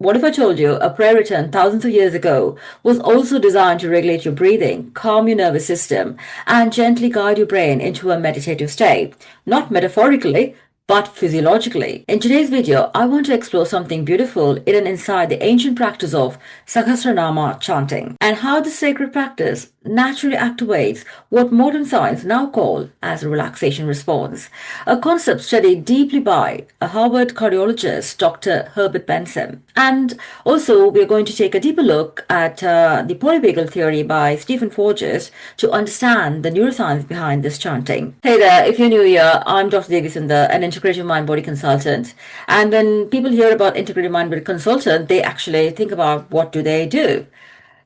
What if I told you a prayer written thousands of years ago was also designed to regulate your breathing, calm your nervous system, and gently guide your brain into a meditative state? Not metaphorically, but physiologically. In today's video, I want to explore something beautiful hidden inside the ancient practice of Sahasranama chanting and how this sacred practice naturally activates what modern science now call as a relaxation response, a concept studied deeply by a Harvard cardiologist, Dr. Herbert Benson. And also, we're going to take a deeper look at the Polyvagal Theory by Stephen Forges to understand the neuroscience behind this chanting. Hey there, if you're new here, I'm Dr. Devi Sundar, an integrative mind-body consultant. And when people hear about integrative mind-body consultant, they actually think about what do they do.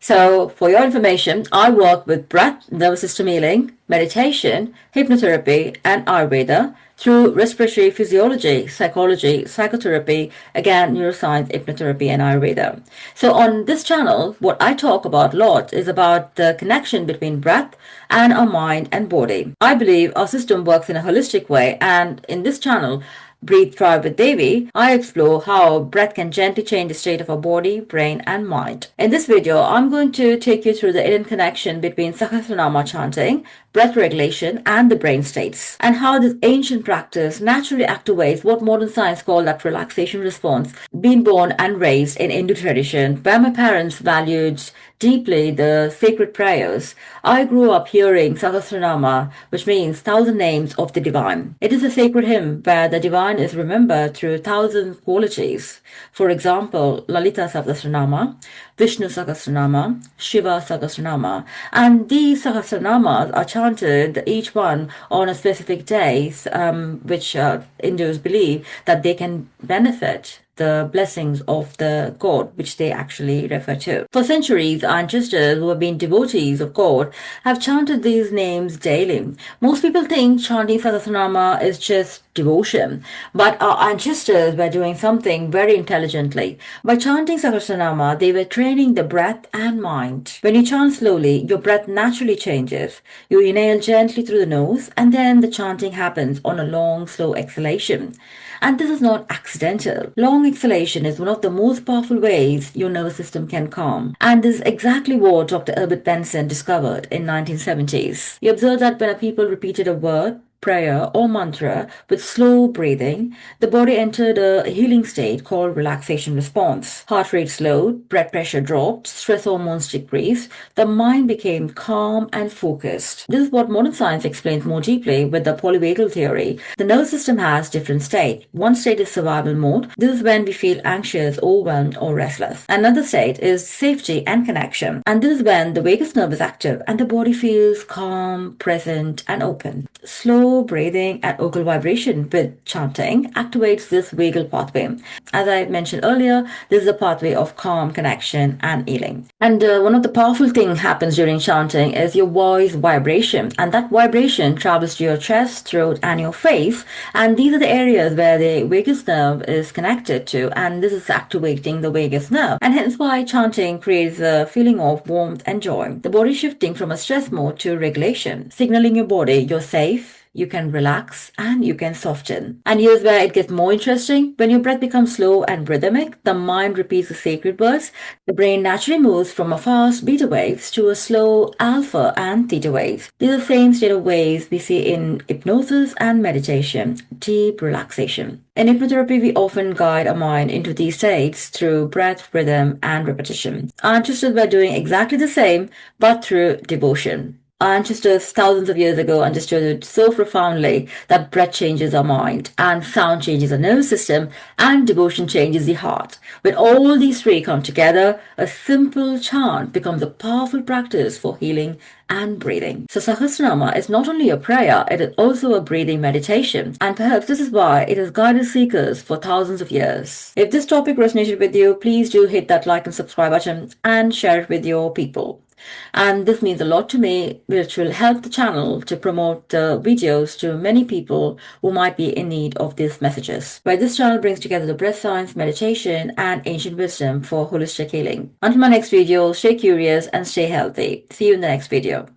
So, for your information, I work with breath, nervous system healing, meditation, hypnotherapy, and Ayurveda through respiratory physiology, psychology, psychotherapy, again, neuroscience, hypnotherapy, and Ayurveda. So, on this channel, what I talk about a lot is about the connection between breath and our mind and body. I believe our system works in a holistic way, and in this channel, Breathe, Thrive with Devi, I explore how breath can gently change the state of our body, brain, and mind. In this video, I'm going to take you through the hidden connection between Sahasranama chanting, breath regulation, and the brain states, and how this ancient practice naturally activates what modern science calls that relaxation response. Being born and raised in Hindu tradition, where my parents valued deeply the sacred prayers, I grew up hearing Sahasranama, which means thousand names of the divine. It is a sacred hymn where the divine is remembered through thousand qualities. For example, Lalita Sahasranama, Vishnu Sahasranama, Shiva Sahasranama, and these Sahasranamas are chanted each one on a specific day, which Hindus believe that they can benefit the blessings of the god, which they actually refer to. For centuries, our ancestors who have been devotees of God have chanted these names daily. Most people think chanting Sahasranama is just devotion, but our ancestors were doing something very intelligently. By chanting Sahasranama, they were training the breath and mind. When you chant slowly, your breath naturally changes. You inhale gently through the nose, and then the chanting happens on a long, slow exhalation. And this is not accidental. Long exhalation is one of the most powerful ways your nervous system can calm. And this is exactly what Dr. Herbert Benson discovered in 1970s. He observed that when people repeated a word, prayer, or mantra with slow breathing, the body entered a healing state called relaxation response. Heart rate slowed, blood pressure dropped, stress hormones decreased, the mind became calm and focused. This is what modern science explains more deeply with the Polyvagal Theory. The nervous system has different states. One state is survival mode. This is when we feel anxious, overwhelmed, or restless. Another state is safety and connection. And this is when the vagus nerve is active and the body feels calm, present, and open. Slow breathing and vocal vibration with chanting activates this vagal pathway. As I mentioned earlier, this is a pathway of calm, connection, and healing. And one of the powerful things happens during chanting is your voice vibration, and that vibration travels to your chest, throat, and your face. And these are the areas where the vagus nerve is connected to, and this is activating the vagus nerve. And hence why chanting creates a feeling of warmth and joy. The body shifting from a stress mode to regulation, signaling your body you're safe, you can relax, and you can soften. And here's where it gets more interesting. When your breath becomes slow and rhythmic, the mind repeats the sacred words. The brain naturally moves from a fast beta waves to a slow alpha and theta waves. These are the same state of waves we see in hypnosis and meditation, deep relaxation. In hypnotherapy, we often guide our mind into these states through breath, rhythm, and repetition. Our ancestors were doing exactly the same, but through devotion. Our ancestors thousands of years ago understood it so profoundly that breath changes our mind, and sound changes our nervous system, and devotion changes the heart. When all these three come together, a simple chant becomes a powerful practice for healing and breathing. So Sahasranama is not only a prayer, it is also a breathing meditation. And perhaps this is why it has guided seekers for thousands of years. If this topic resonated with you, please do hit that like and subscribe button and share it with your people. And this means a lot to me, which will help the channel to promote the videos to many people who might be in need of these messages. Where this channel brings together the breath science, meditation, and ancient wisdom for holistic healing. Until my next video, stay curious and stay healthy. See you in the next video.